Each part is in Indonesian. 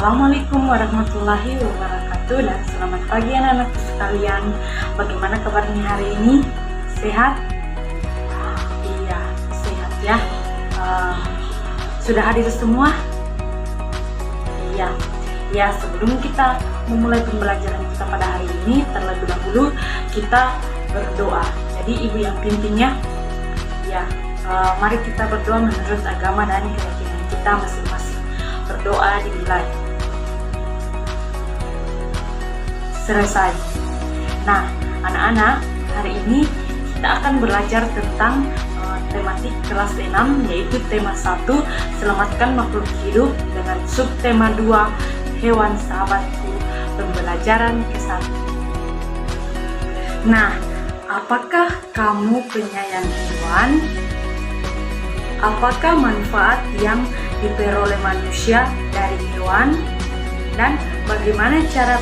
Assalamualaikum warahmatullahi wabarakatuh dan selamat pagi anak-anak sekalian. Bagaimana kabarnya hari ini? Sehat? Iya, sehat ya. Sudah hadir semua? Iya. Ya, sebelum kita memulai pembelajaran kita pada hari ini, terlebih dahulu kita berdoa. Jadi ibu yang pimpinnya, ya, mari kita berdoa menurut agama dan keyakinan kita masing-masing. Berdoa dimulai. Selesai. Nah, anak-anak, hari ini kita akan belajar tentang tematik kelas 6, yaitu tema 1, selamatkan makhluk hidup, dengan subtema 2, hewan sahabatku, pembelajaran ke-1. Nah, apakah kamu penyayang hewan? Apakah manfaat yang diperoleh manusia dari hewan? Dan bagaimana cara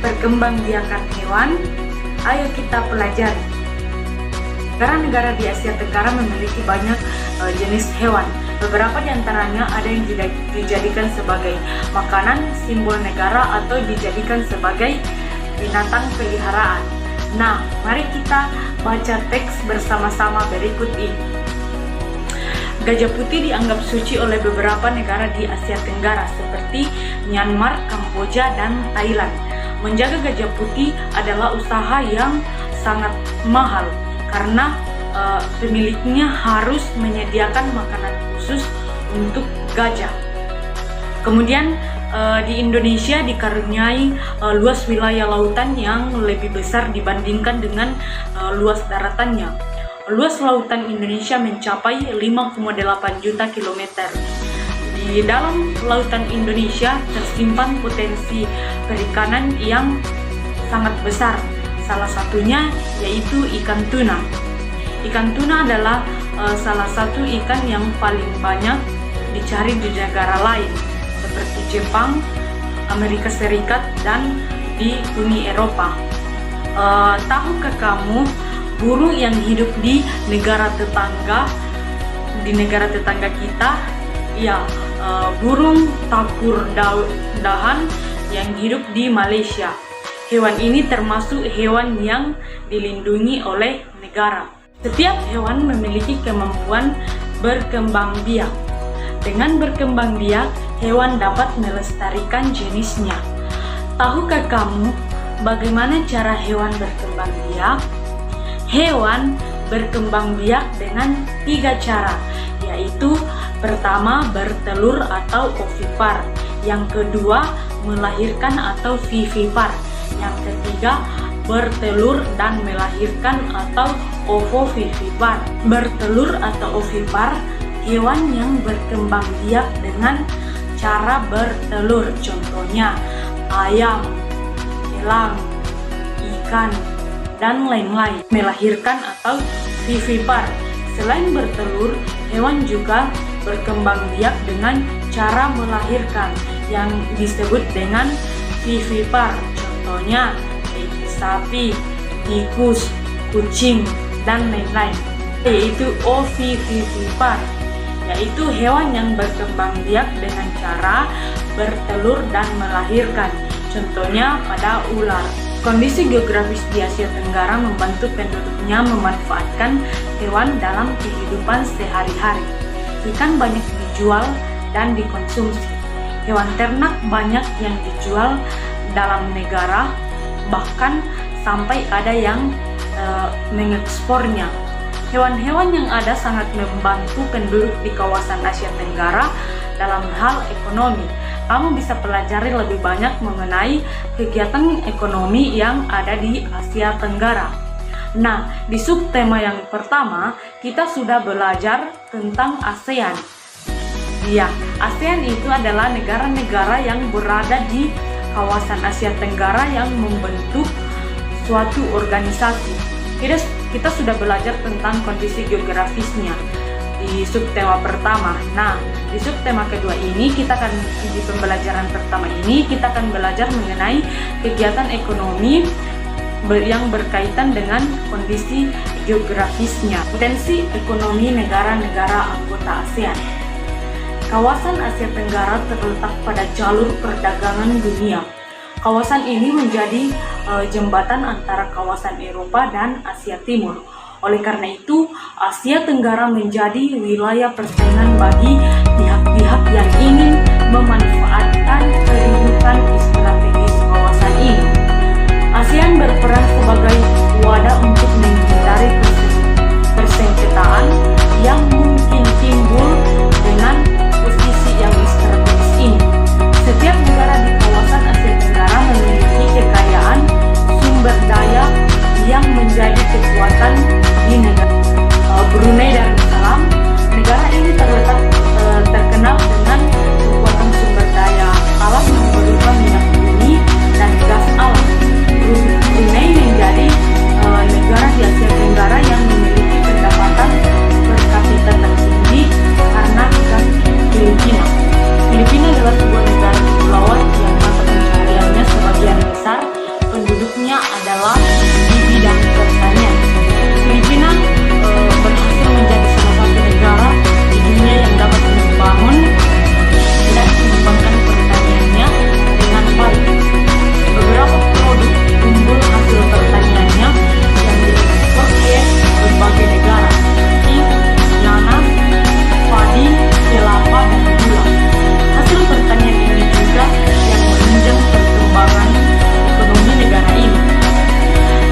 perkembangbiakan hewan? Ayo kita pelajari. Negara-negara di Asia Tenggara memiliki banyak jenis hewan. Beberapa di antaranya ada yang dijadikan sebagai makanan, simbol negara, atau dijadikan sebagai binatang peliharaan. Nah, mari kita baca teks bersama-sama berikut ini. Gajah putih dianggap suci oleh beberapa negara di Asia Tenggara seperti Myanmar, Kamboja, dan Thailand. Menjaga gajah putih adalah usaha yang sangat mahal karena pemiliknya harus menyediakan makanan khusus untuk gajah. Kemudian di Indonesia dikaruniai luas wilayah lautan yang lebih besar dibandingkan dengan luas daratannya. Luas lautan Indonesia mencapai 5,8 juta kilometer. Di dalam lautan Indonesia tersimpan potensi perikanan yang sangat besar. Salah satunya yaitu ikan tuna. Ikan tuna adalah salah satu ikan yang paling banyak dicari di negara lain, seperti Jepang, Amerika Serikat, dan di Uni Eropa. Tahukah kamu burung yang hidup di negara tetangga kita? Ya, burung tapur dahan yang hidup di Malaysia. Hewan ini termasuk hewan yang dilindungi oleh negara. Setiap hewan memiliki kemampuan berkembang biak. Dengan berkembang biak, hewan dapat melestarikan jenisnya. Tahukah kamu bagaimana cara hewan berkembang biak? Hewan berkembang biak dengan 3 cara, yaitu pertama bertelur atau ovipar, yang kedua melahirkan atau vivipar, yang ketiga bertelur dan melahirkan atau ovovivipar. Bertelur atau ovipar, hewan yang berkembang biak dengan cara bertelur, contohnya ayam, elang, ikan, dan lain-lain. Melahirkan atau vivipar, selain bertelur, hewan juga berkembang biak dengan cara melahirkan yang disebut dengan vivipar, contohnya sapi, tikus, kucing, dan lain-lain, yaitu ovivivipar, yaitu hewan yang berkembang biak dengan cara bertelur dan melahirkan, contohnya pada ular. Kondisi geografis di Asia Tenggara membantu penduduknya memanfaatkan hewan dalam kehidupan sehari-hari. Ikan banyak dijual dan dikonsumsi. Hewan ternak banyak yang dijual dalam negara, bahkan sampai ada yang mengekspornya. Hewan-hewan yang ada sangat membantu penduduk di kawasan Asia Tenggara dalam hal ekonomi. Kamu bisa pelajari lebih banyak mengenai kegiatan ekonomi yang ada di Asia Tenggara. Nah, di subtema yang pertama, kita sudah belajar tentang ASEAN. Ya, ASEAN itu adalah negara-negara yang berada di kawasan Asia Tenggara yang membentuk suatu organisasi. Kita sudah belajar tentang kondisi geografisnya di subtema pertama. Nah, di subtema kedua ini di pembelajaran pertama ini kita akan belajar mengenai kegiatan ekonomi yang berkaitan dengan kondisi geografisnya, potensi ekonomi negara-negara anggota ASEAN. Kawasan Asia Tenggara terletak pada jalur perdagangan dunia. Kawasan ini menjadi jembatan antara kawasan Eropa dan Asia Timur. Oleh karena itu, Asia Tenggara menjadi wilayah persaingan bagi pihak-pihak yang ingin memanfaatkan kedudukan strategis kawasan ini. ASEAN berperan sebagai wadah untuk menghindari persengketaan yang mungkin timbul dengan posisi yang strategis ini. Setiap negara di kawasan Asia Tenggara memiliki kekayaan sumber daya yang menjadi kekuatan di negara. Brunei Darussalam, negara ini terkenal dengan kekuatan sumber daya alam yang berupa minyak bumi dan gas alam. Brunei menjadi negara di Asia Tenggara yang memiliki pendapatan per kapita tertinggi karena gas Filipina. Filipina adalah sebuah negara kepulauan yang mata pencahariannya sebagian besar penduduknya adalah di bidang pertanian. Filipina berhasil menjadi salah satu negara di dunia yang dapat membangun dan mengembangkan pertaniannya dengan baik. Beberapa produk unggul hasil pertaniannya yang diekspor ke berbagai negara, seperti nanas, padi, kelapa, dan gula. Hasil pertanian ini juga yang menunjang perkembangan ekonomi negara ini.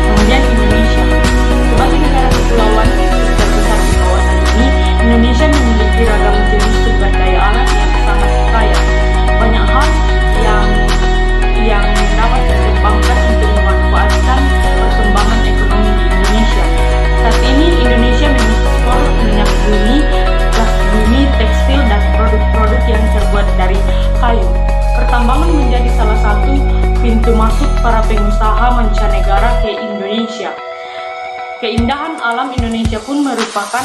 Kemudian Indonesia, sebagai negara kepulauan terbesar di kawasan ini, Indonesia memiliki ragam jenis sumber daya alam yang sangat kaya. Banyak hal yang dapat dikembangkan untuk memanfaatkan perkembangan ekonomi di Indonesia. Saat ini Indonesia mengekspor minyak bumi, gas bumi, tekstil, dan produk-produk yang terbuat dari kayu. Pertambangan menjadi salah satu pintu masuk para pengusaha mancanegara ke Indonesia. Keindahan alam Indonesia pun merupakan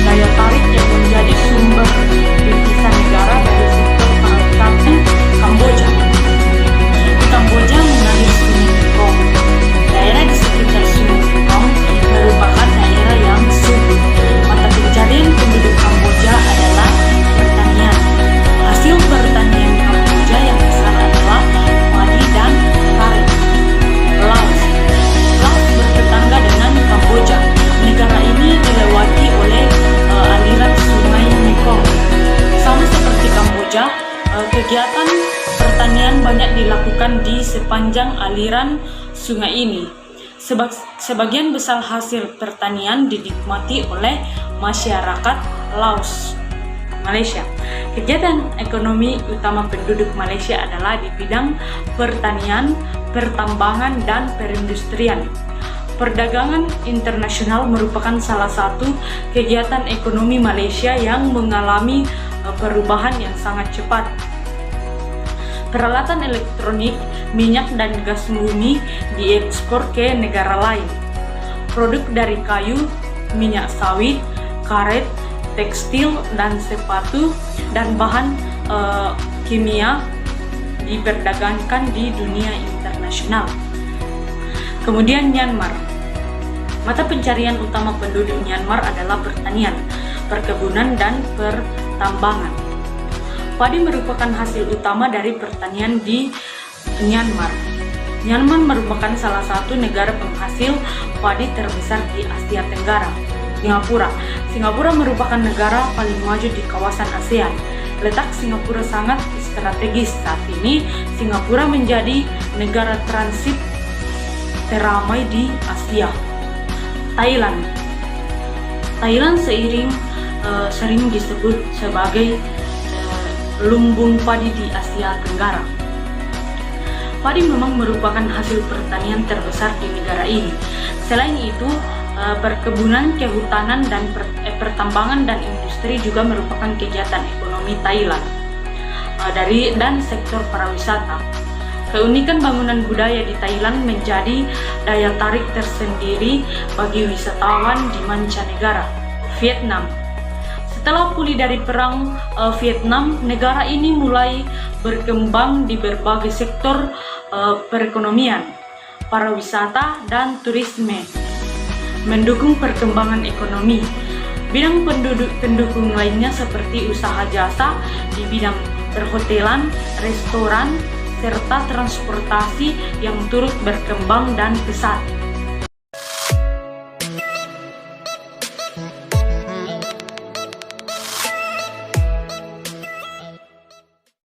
daya tarik yang menjadi sumber devisa negara dari sektor pariwisata. Kamboja. Di Kamboja mengalir Sungai Mekong. Daerah di sekitar Sungai Mekong merupakan daerah yang subur. Mata pencarian penduduk Kamboja adalah pertanian. Hasil pertanian Kamboja yang besar adalah padi dan karet. Laos bertetangga dengan Kamboja. Negara ini dilewati oleh aliran Sungai Mekong. Sama seperti Kamboja, kegiatan pertanian banyak dilakukan di sepanjang aliran sungai ini. Sebagian besar hasil pertanian dinikmati oleh masyarakat Laos. Malaysia. Kegiatan ekonomi utama penduduk Malaysia adalah di bidang pertanian, pertambangan, dan perindustrian. Perdagangan internasional merupakan salah satu kegiatan ekonomi Malaysia yang mengalami perubahan yang sangat cepat. Peralatan elektronik, minyak, dan gas bumi diekspor ke negara lain. Produk dari kayu, minyak sawit, karet, tekstil, dan sepatu, dan bahan kimia diperdagangkan di dunia internasional. Kemudian Myanmar. Mata pencarian utama penduduk Myanmar adalah pertanian, perkebunan, dan pertambangan. Padi merupakan hasil utama dari pertanian di Myanmar. Myanmar merupakan salah satu negara penghasil padi terbesar di Asia Tenggara. Singapura merupakan negara paling maju di kawasan ASEAN. Letak Singapura sangat strategis. Saat ini, Singapura menjadi negara transit teramai di Asia. Thailand sering disebut sebagai lumbung padi di Asia Tenggara. Padi memang merupakan hasil pertanian terbesar di negara ini. Selain itu, perkebunan, kehutanan, dan pertambangan dan industri juga merupakan kegiatan ekonomi Thailand dan sektor pariwisata. Keunikan bangunan budaya di Thailand menjadi daya tarik tersendiri bagi wisatawan di mancanegara. Vietnam. Setelah pulih dari perang Vietnam, negara ini mulai berkembang di berbagai sektor perekonomian, pariwisata, dan turisme, mendukung perkembangan ekonomi. Bidang pendukung lainnya seperti usaha jasa di bidang perhotelan, restoran, serta transportasi yang turut berkembang dan pesat.